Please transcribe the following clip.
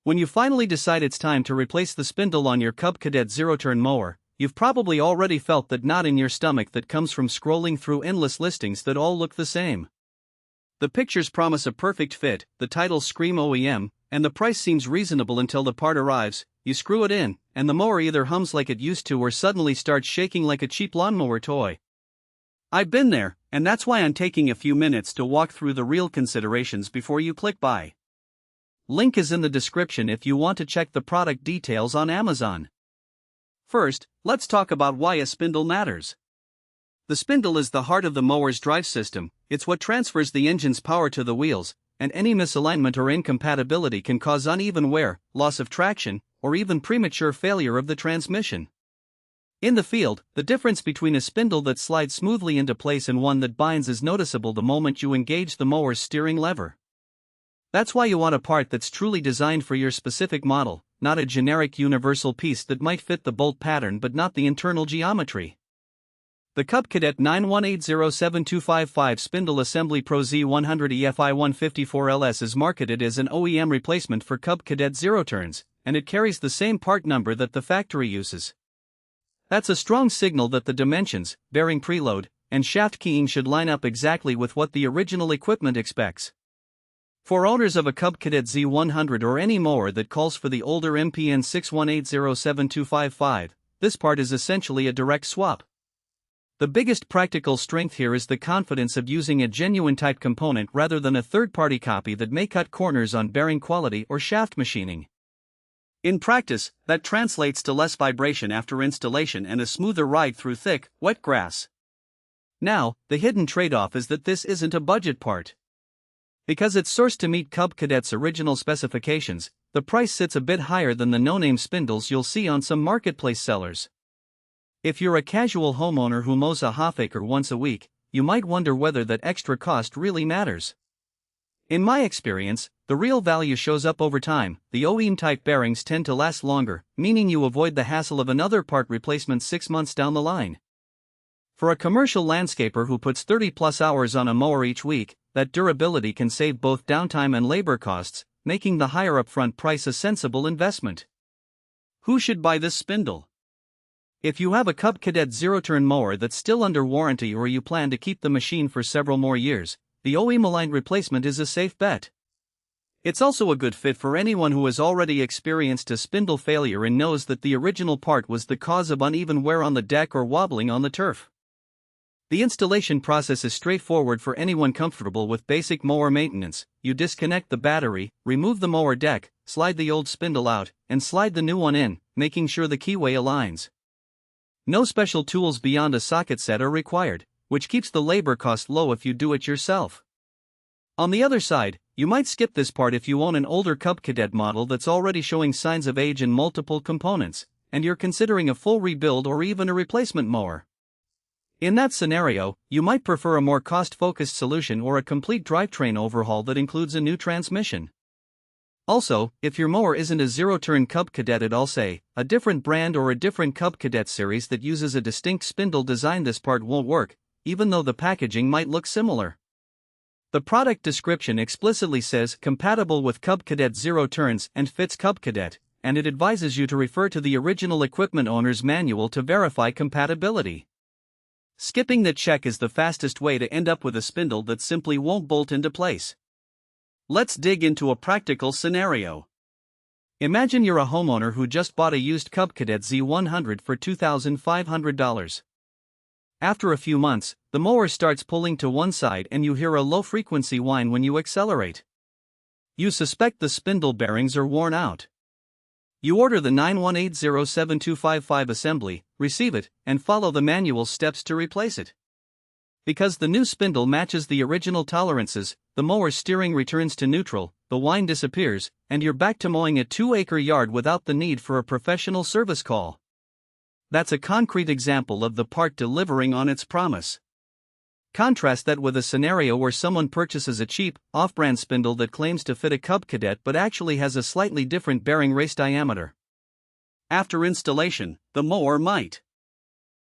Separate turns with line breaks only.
When you finally decide it's time to replace the spindle on your Cub Cadet zero-turn mower, you've probably already felt that knot in your stomach that comes from scrolling through endless listings that all look the same. The pictures promise a perfect fit, the titles scream OEM, and the price seems reasonable until the part arrives. You screw it in, and the mower either hums like it used to or suddenly starts shaking like a cheap lawnmower toy. I've been there, and that's why I'm taking a few minutes to walk through the real considerations before you click buy. Link is in the description if you want to check the product details on Amazon. First, let's talk about why a spindle matters. The spindle is the heart of the mower's drive system. It's what transfers the engine's power to the wheels, and any misalignment or incompatibility can cause uneven wear, loss of traction, or even premature failure of the transmission. In the field, the difference between a spindle that slides smoothly into place and one that binds is noticeable the moment you engage the mower's steering lever. That's why you want a part that's truly designed for your specific model, not a generic universal piece that might fit the bolt pattern but not the internal geometry. The Cub Cadet 91807255 Spindle Assembly Pro Z100 EFI 154LS is marketed as an OEM replacement for Cub Cadet zero turns, and it carries the same part number that the factory uses. That's a strong signal that the dimensions, bearing preload, and shaft keying should line up exactly with what the original equipment expects. For owners of a Cub Cadet Z100 or any mower that calls for the older MPN 61807255, this part is essentially a direct swap. The biggest practical strength here is the confidence of using a genuine type component rather than a third-party copy that may cut corners on bearing quality or shaft machining. In practice, that translates to less vibration after installation and a smoother ride through thick, wet grass. Now, the hidden trade-off is that this isn't a budget part. Because it's sourced to meet Cub Cadet's original specifications, the price sits a bit higher than the no-name spindles you'll see on some marketplace sellers. If you're a casual homeowner who mows a half-acre once a week, you might wonder whether that extra cost really matters. In my experience, the real value shows up over time. The OEM-type bearings tend to last longer, meaning you avoid the hassle of another part replacement 6 months down the line. For a commercial landscaper who puts 30+ hours on a mower each week, that durability can save both downtime and labor costs, making the higher upfront price a sensible investment. Who should buy this spindle? If you have a Cub Cadet zero-turn mower that's still under warranty or you plan to keep the machine for several more years, the OEM-aligned replacement is a safe bet. It's also a good fit for anyone who has already experienced a spindle failure and knows that the original part was the cause of uneven wear on the deck or wobbling on the turf. The installation process is straightforward for anyone comfortable with basic mower maintenance. You disconnect the battery, remove the mower deck, slide the old spindle out, and slide the new one in, making sure the keyway aligns. No special tools beyond a socket set are required, which keeps the labor cost low if you do it yourself. On the other side, you might skip this part if you own an older Cub Cadet model that's already showing signs of age in multiple components, and you're considering a full rebuild or even a replacement mower. In that scenario, you might prefer a more cost-focused solution or a complete drivetrain overhaul that includes a new transmission. Also, if your mower isn't a zero-turn Cub Cadet at all, say, a different brand or a different Cub Cadet series that uses a distinct spindle design, this part won't work, even though the packaging might look similar. The product description explicitly says compatible with Cub Cadet zero turns and fits Cub Cadet, and it advises you to refer to the original equipment owner's manual to verify compatibility. Skipping the check is the fastest way to end up with a spindle that simply won't bolt into place. Let's dig into a practical scenario. Imagine you're a homeowner who just bought a used Cub Cadet Z100 for $2,500. After a few months, the mower starts pulling to one side and you hear a low-frequency whine when you accelerate. You suspect the spindle bearings are worn out. You order the 91807255 assembly, receive it, and follow the manual steps to replace it. Because the new spindle matches the original tolerances, the mower's steering returns to neutral, the whine disappears, and you're back to mowing a 2-acre yard without the need for a professional service call. That's a concrete example of the part delivering on its promise. Contrast that with a scenario where someone purchases a cheap, off-brand spindle that claims to fit a Cub Cadet but actually has a slightly different bearing race diameter. After installation, the mower might